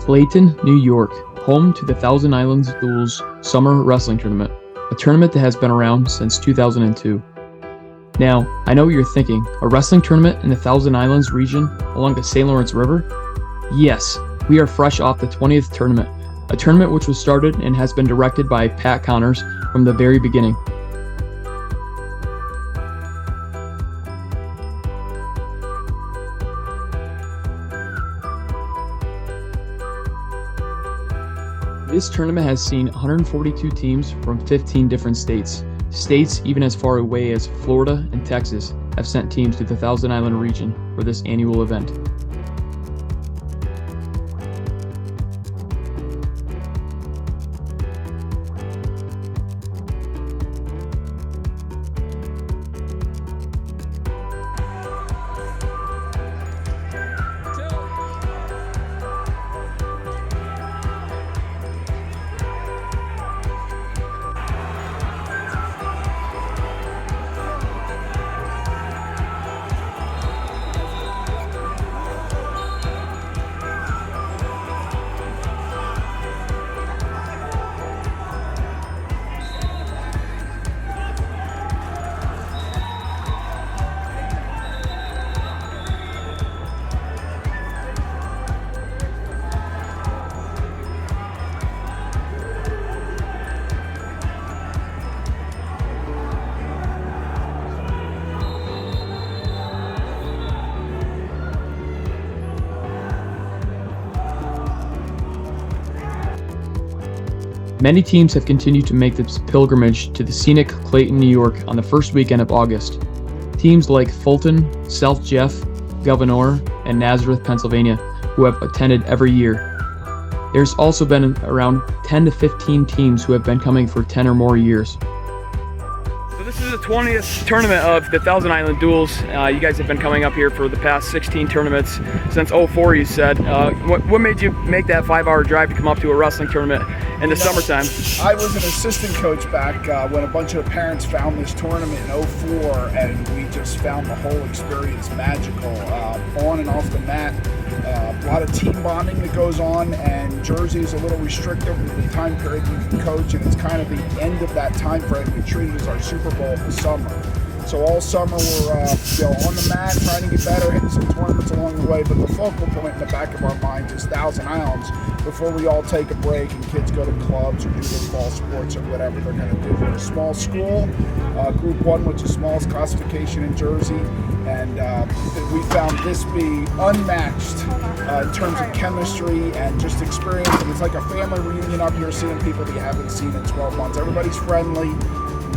Clayton, New York, home to the Thousand Islands Duels Summer Wrestling Tournament, a tournament that has been around since 2002. Now, I know what you're thinking, a wrestling tournament in the Thousand Islands region along the St. Lawrence River? Yes, we are fresh off the 20th tournament, a tournament which was started and has been directed by Pat Connors from the very beginning. This tournament has seen 142 teams from 15 different states. States even as far away as Florida and Texas have sent teams to the Thousand Island region for this annual event. Many teams have continued to make this pilgrimage to the scenic Clayton, New York on the first weekend of August. Teams like Fulton, South Jeff, Governor, and Nazareth, Pennsylvania, who have attended every year. There's also been around 10 to 15 teams who have been coming for 10 or more years. So this is the 20th tournament of the Thousand Island Duels. You guys have been coming up here for the past 16 tournaments since '04, you said. What made you make that 5-hour drive to come up to a wrestling tournament in the summertime? I was an assistant coach back when a bunch of parents found this tournament in '04, and we just found the whole experience magical. On and off the mat, a lot of team bonding that goes on, and Jersey is a little restrictive with the time period you can coach, and it's kind of the end of that time frame. We treat it as our Super Bowl of the summer. So all summer we're on the mat, trying to get better, hitting some tournaments along the way, but the focal point in the back of our mind is Thousand Islands before we all take a break and kids go to clubs or do their fall sports or whatever they're going to do. We're a small school, Group 1, which is the smallest classification in Jersey, and we found this be unmatched in terms of chemistry and just experience. And it's like a family reunion up here, seeing people that you haven't seen in 12 months. Everybody's friendly.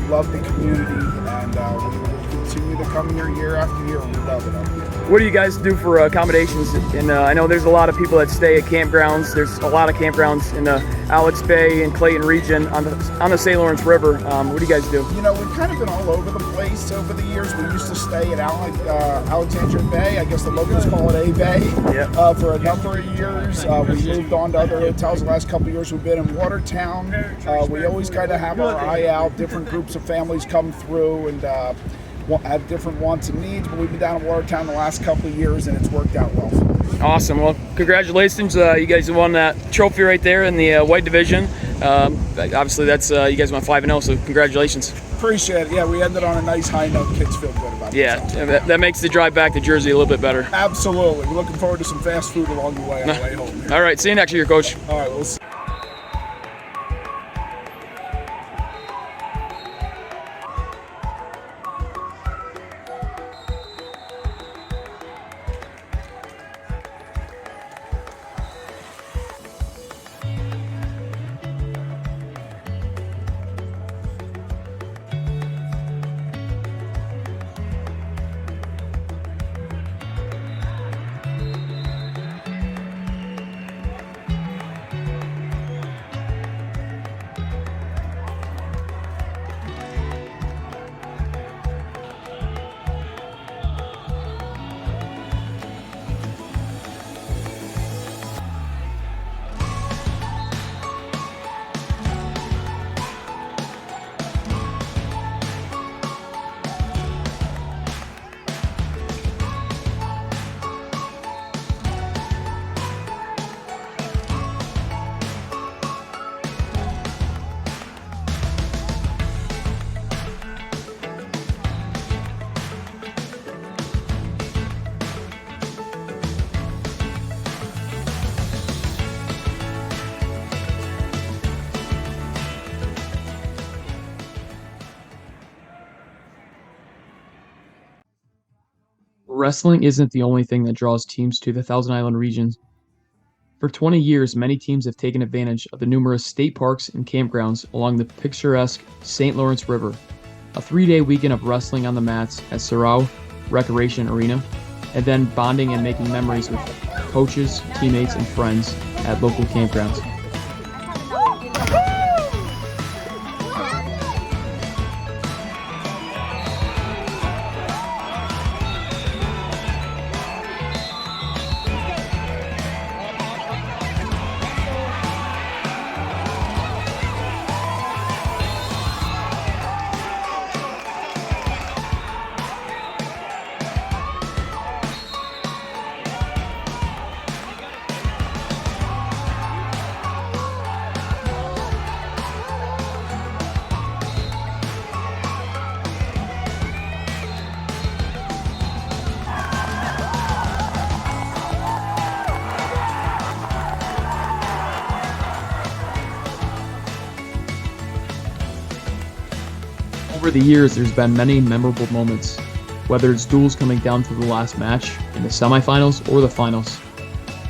Love the community, and we will continue to come here year after year, and we love it up here. What do you guys do for accommodations? And I know there's a lot of people that stay at campgrounds. There's a lot of campgrounds in the Alex Bay and Clayton region on the St. Lawrence River. What do you guys do? You know, we've kind of been all over the place over the years. We used to stay at Alexandria Bay. I guess the locals call it A Bay. Yeah. For a number of years. We moved on to other hotels. The last couple of years we've been in Watertown. We always kind of have our eye out. Different groups of families come through and have different wants and needs, but we've been down in Watertown the last couple of years, and it's worked out well. Awesome. Well, congratulations. You guys won that trophy right there in the white division. Obviously, that's you guys went 5-0, so congratulations. Appreciate it. Yeah, we ended on a nice high note. Kids feel good about it. Yeah, that makes the drive back to Jersey a little bit better. Absolutely. We're looking forward to some fast food along the way on the way home here. All right. See you next year, Coach. All right. We'll see. Wrestling isn't the only thing that draws teams to the Thousand Island region. For 20 years, many teams have taken advantage of the numerous state parks and campgrounds along the picturesque St. Lawrence River. A 3-day weekend of wrestling on the mats at Sorrow Recreation Arena, and then bonding and making memories with coaches, teammates, and friends at local campgrounds. Over the years, there's been many memorable moments, whether it's duels coming down to the last match in the semifinals or the finals.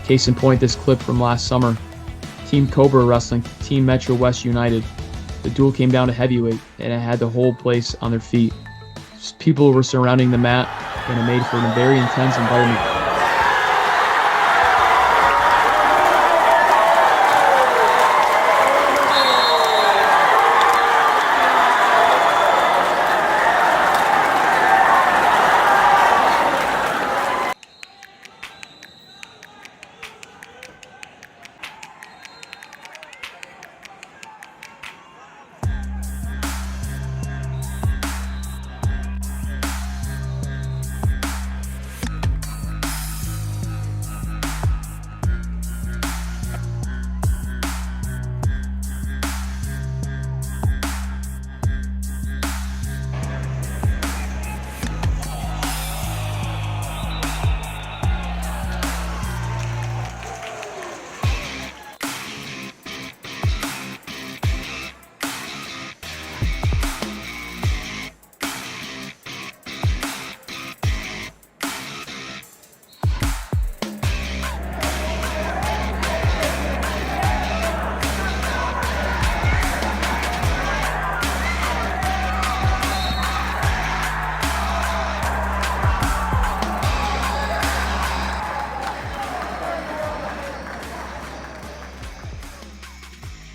Case in point, this clip from last summer, Team Cobra wrestling Team Metro West United. The duel came down to heavyweight, and it had the whole place on their feet. People were surrounding the mat, and it made for a very intense environment.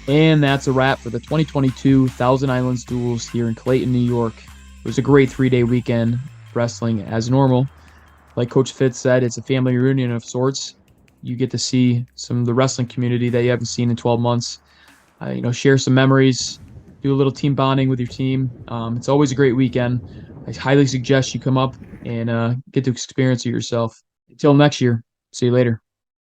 And that's a wrap for the 2022 Thousand Islands Duels here in Clayton, New York. It was a great 3-day weekend wrestling as normal. Like Coach Fitz said, it's a family reunion of sorts. You get to see some of the wrestling community that you haven't seen in 12 months. Share some memories, do a little team bonding with your team. It's always a great weekend. I highly suggest you come up and get to experience it yourself. Until next year, see you later.